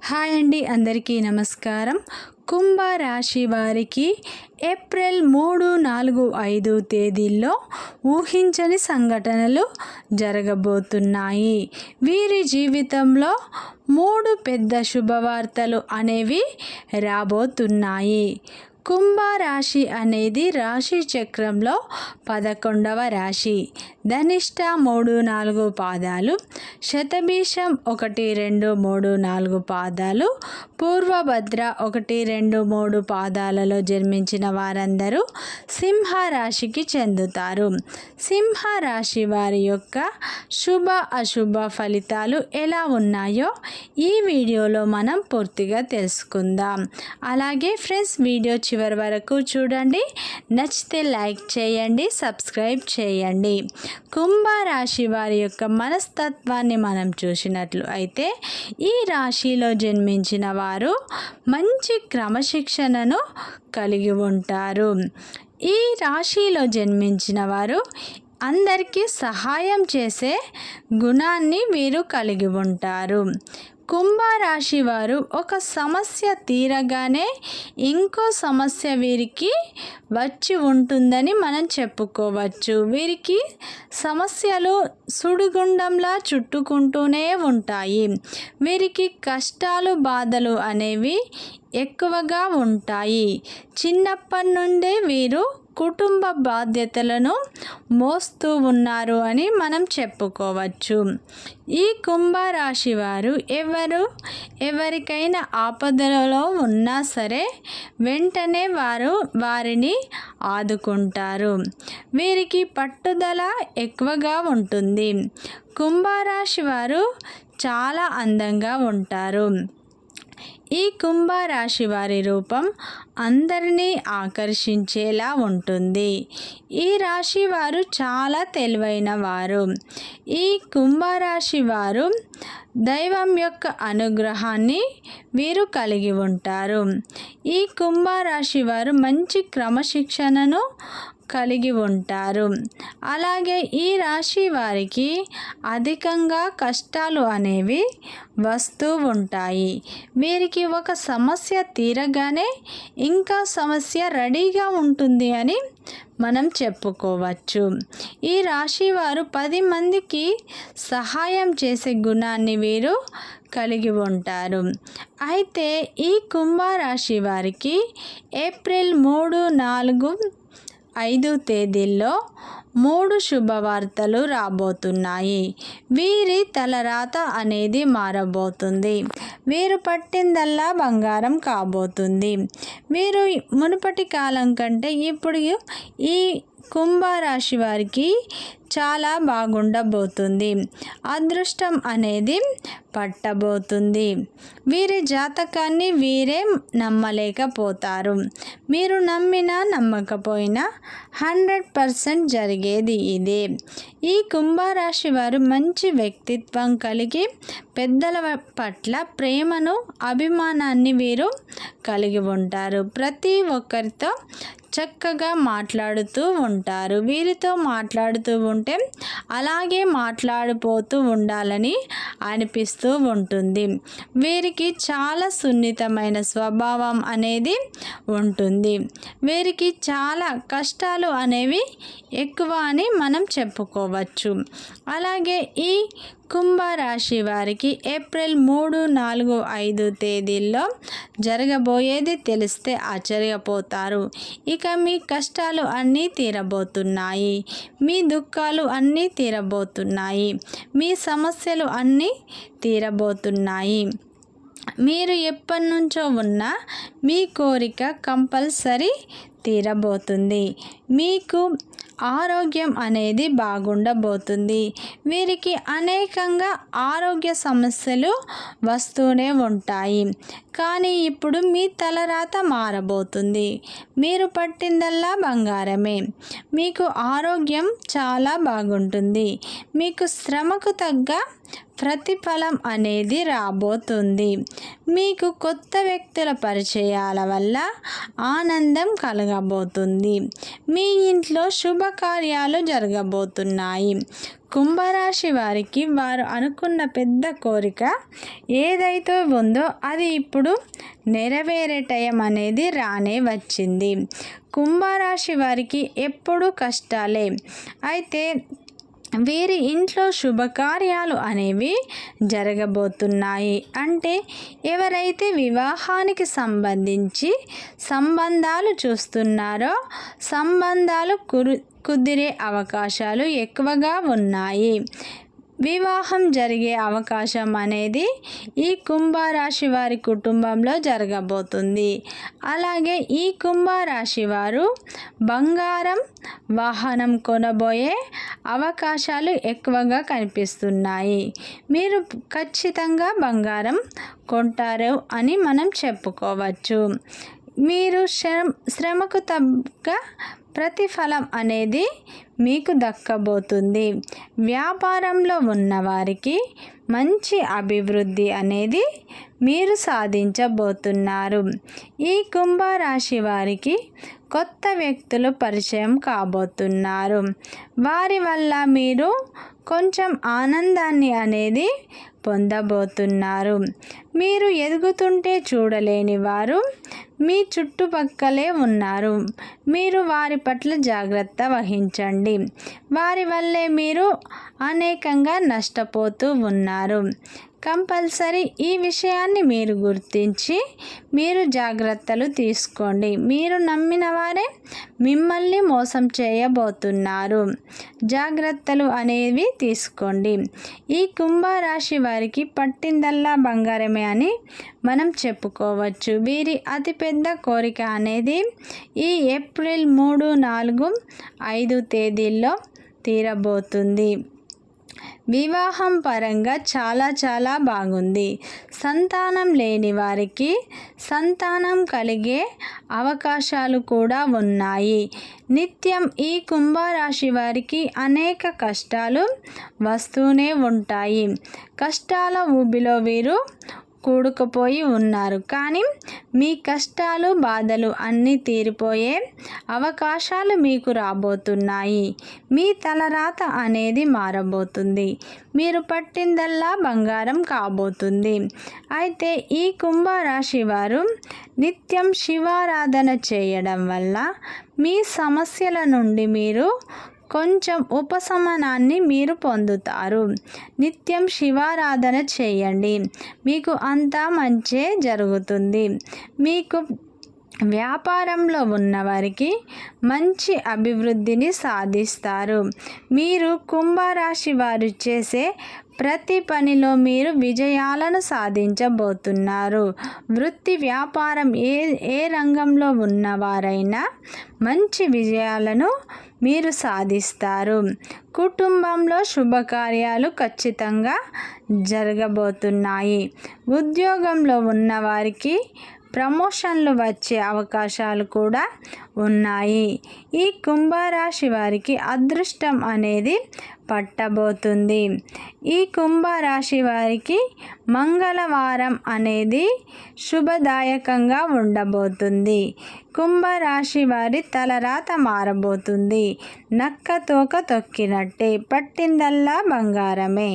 Hi అండి, అందరికీ నమస్కారం. కుంభరాశి వారికి ఏప్రిల్ 3, 4, 5 తేదీల్లో ఊహించని సంఘటనలు జరగబోతున్నాయి. వీరి జీవితంలో 3 పెద్ద శుభవార్తలు అనేవి రాబోతున్నాయి. కుంభరాశి అనేది రాశి చక్రంలో 11వ రాశి. ధనిష్ట 3, 4 పాదాలు, శతభిషం 1, 2, 3, 4 పాదాలు, పూర్వభద్ర 1, 2, 3 పాదాలలో జన్మించిన వారందరూ సింహరాశికి చెందుతారు. సింహరాశి వారి యొక్క శుభ అశుభ ఫలితాలు ఎలా ఉన్నాయో ఈ వీడియోలో మనం పూర్తిగా తెలుసుకుందాం. అలాగే ఫ్రెండ్స్, వీడియో చివరి వరకు చూడండి. నచ్చితే లైక్ చేయండి, సబ్స్క్రైబ్ చేయండి. కుంభరాశి వారి యొక్క మనస్తత్వాన్ని మనం చూసినట్లు అయితే ఈ రాశిలో జన్మించిన వారు మంచి క్రమశిక్షణను కలిగి ఉంటారు. ఈ రాశిలో జన్మించిన వారు అందరికీ సహాయం చేసే గుణాన్ని వీరు కలిగి ఉంటారు. కుంభరాశి వారు ఒక సమస్య తీరగానే ఇంకో సమస్య వీరికి వచ్చి ఉంటుందని మనం చెప్పుకోవచ్చు. వీరికి సమస్యలు సుడిగుండంలా చుట్టుకుంటూనే ఉంటాయి. వీరికి కష్టాలు బాధలు అనేవి ఎక్కువగా ఉంటాయి. చిన్నప్పటి నుండే వీరు కుటుంబ బాధ్యతలను మోస్తూ ఉన్నారు అని మనం చెప్పుకోవచ్చు. ఈ కుంభరాశి వారు ఎవరికైనా ఆపదలలో ఉన్నా సరే వెంటనే వారిని ఆదుకుంటారు. వీరికి పట్టుదల ఎక్కువగా ఉంటుంది. కుంభరాశి వారు చాలా అందంగా ఉంటారు. ఈ కుంభరాశి వారి రూపం అందరినీ ఆకర్షించేలా ఉంటుంది. ఈ రాశి వారు చాలా తెలివైన వారు. ఈ కుంభరాశి వారు దైవం యొక్క అనుగ్రహాన్ని వీరు కలిగి ఉంటారు. ఈ కుంభరాశి వారు మంచి క్రమశిక్షణను కలిగి ఉంటారు. అలాగే ఈ రాశి వారికి అధికంగా కష్టాలు అనేవి వస్తూ ఉంటాయి. వీరికి ఒక సమస్య తీరగానే ఇంకా సమస్య రెడీగా ఉంటుంది అని మనం చెప్పుకోవచ్చు. ఈ రాశి వారు 10 మందికి సహాయం చేసే గుణాన్ని వీరు కలిగి ఉంటారు. అయితే ఈ కుంభరాశి వారికి ఏప్రిల్ 3, 4, 5 తేదీల్లో 3 శుభవార్తలు రాబోతున్నాయి. వీరి తలరాత అనేది మారబోతుంది. వీరు పట్టిందల్లా బంగారం కాబోతుంది. వీరు మునుపటి కాలం కంటే ఇప్పుడు ఈ కుంభరాశి వారికి చాలా బాగుండబోతుంది. అదృష్టం అనేది పట్టబోతుంది. వీరి జాతకాన్ని వీరే నమ్మలేకపోతారు. మీరు నమ్మినా నమ్మకపోయినా 100% జరిగేది ఇదే. ఈ కుంభరాశి వారు మంచి వ్యక్తిత్వం కలిగి పెద్దల పట్ల ప్రేమను అభిమానాన్ని వీరు కలిగి ఉంటారు. ప్రతి ఒక్కరితో చక్కగా మాట్లాడుతూ ఉంటారు. వీరితో మాట్లాడుతూ ఉంటే అలాగే మాట్లాడిపోతూ ఉండాలని అనిపిస్తూ ఉంటుంది. వీరికి చాలా సున్నితమైన స్వభావం అనేది ఉంటుంది. వీరికి చాలా కష్టాలు అనేవి ఎక్కువ అని మనం చెప్పుకోవచ్చు. అలాగే ఈ కుంభరాశి వారికి ఏప్రిల్ 3, 4, 5 తేదీల్లో జరగబోయేది తెలిస్తే ఆశ్చర్యపోతారు. ఇక మీ కష్టాలు అన్నీ తీరబోతున్నాయి. మీ దుఃఖాలు అన్నీ తీరబోతున్నాయి. మీ సమస్యలు అన్నీ తీరబోతున్నాయి. మీరు ఎప్పటి నుంచో ఉన్న మీ కోరిక కంపల్సరీ తీరబోతుంది. మీకు ఆరోగ్యం అనేది బాగుండబోతుంది. వీరికి అనేకంగా ఆరోగ్య సమస్యలు వస్తూనే ఉంటాయి. కానీ ఇప్పుడు మీ తలరాత మారబోతుంది. మీరు పట్టిందల్లా బంగారమే. మీకు ఆరోగ్యం చాలా బాగుంటుంది. మీకు శ్రమకు తగ్గ ప్రతిఫలం అనేది రాబోతుంది. మీకు కొత్త వ్యక్తుల పరిచయాల వల్ల ఆనందం కలగబోతుంది. మీ ఇంట్లో శుభకార్యాలు జరగబోతున్నాయి. కుంభరాశి వారికి వారు అనుకున్న పెద్ద కోరిక ఏదైతే ఉందో అది ఇప్పుడు నెరవేరే టైం అనేది రానే వచ్చింది. కుంభరాశి వారికి ఎప్పుడూ కష్టాలే. అయితే వీరి ఇంట్లో శుభకార్యాలు అనేవి జరగబోతున్నాయి. అంటే ఎవరైతే వివాహానికి సంబంధించి సంబంధాలు చూస్తున్నారో సంబంధాలు కుదిరే అవకాశాలు ఎక్కువగా ఉన్నాయి. వివాహం జరిగే అవకాశం అనేది ఈ కుంభరాశి వారి కుటుంబంలో జరగబోతుంది. అలాగే ఈ కుంభరాశి వారు బంగారం, వాహనం కొనబోయే అవకాశాలు ఎక్కువగా కనిపిస్తున్నాయి. మీరు ఖచ్చితంగా బంగారం కొంటారు అని మనం చెప్పుకోవచ్చు. మీరు శ్రమకు తగ్గ ప్రతిఫలం అనేది మీకు దక్కబోతుంది. వ్యాపారంలో ఉన్నవారికి మంచి అభివృద్ధి అనేది మీరు సాధించబోతున్నారు. ఈ కుంభరాశి వారికి కొత్త వ్యక్తులు పరిచయం కాబోతున్నారు. వారి వల్ల మీరు కొంచెం ఆనందాన్ని అనేది పొందబోతున్నారు. మీరు ఎదుగుతుంటే చూడలేని వారు మీ చుట్టుపక్కలే ఉన్నారు. మీరు వారి పట్ల జాగ్రత్త వహించండి. వారి వల్లే మీరు అనేకంగా నష్టపోతూ ఉన్నారు. కంపల్సరీ ఈ విషయాన్ని మీరు గుర్తించి మీరు జాగ్రత్తలు తీసుకోండి. మీరు నమ్మిన వారే మిమ్మల్ని మోసం చేయబోతున్నారు. జాగ్రత్తలు అనేవి తీసుకోండి. ఈ కుంభరాశి వారికి పట్టిందల్లా బంగారమే అని మనం చెప్పుకోవచ్చు. వీరి అతిపెద్ద కోరిక అనేది ఈ ఏప్రిల్ 3, 4, 5 తేదీల్లో తీరబోతుంది. వివాహం పరంగా చాలా బాగుంది. సంతానం లేని వారికి సంతానం కలిగే అవకాశాలు కూడా ఉన్నాయి. నిత్యం ఈ కుంభరాశి వారికి అనేక కష్టాలు వస్తూనే ఉంటాయి. కష్టాల ఊబిలో వీరు కూడుకుపోయి ఉన్నారు. కానీ మీ కష్టాలు, బాధలు అన్నీ తీరిపోయే అవకాశాలు మీకు రాబోతున్నాయి. మీ తలరాత అనేది మారబోతుంది. మీరు పట్టిందల్లా బంగారం కాబోతుంది. అయితే ఈ కుంభరాశి వారు నిత్యం శివారాధన చేయడం వల్ల మీ సమస్యల నుండి మీరు కొంచెం ఉపశమనాన్ని మీరు పొందుతారు. నిత్యం శివారాధన చేయండి. మీకు అంతా మంచే జరుగుతుంది. మీకు వ్యాపారంలో ఉన్నవారికి మంచి అభివృద్ధిని సాధిస్తారు. మీరు కుంభరాశి వారు చేసే ప్రతి పనిలో మీరు విజయాలను సాధించబోతున్నారు. వృత్తి, వ్యాపారం ఏ రంగంలో ఉన్నవారైనా మంచి విజయాలను మీరు సాధిస్తారు. కుటుంబంలో శుభకార్యాలు ఖచ్చితంగా జరగబోతున్నాయి. ఉద్యోగంలో ఉన్నవారికి ప్రమోషన్లు వచ్చే అవకాశాలు కూడా ఉన్నాయి. ఈ కుంభరాశి వారికి అదృష్టం అనేది పట్టబోతుంది. ఈ కుంభరాశి వారికి మంగళవారం అనేది శుభదాయకంగా ఉండబోతుంది. కుంభరాశి వారి తలరాత మారబోతుంది. నక్క తోక తొక్కినట్టే. పట్టిందల్లా బంగారమే.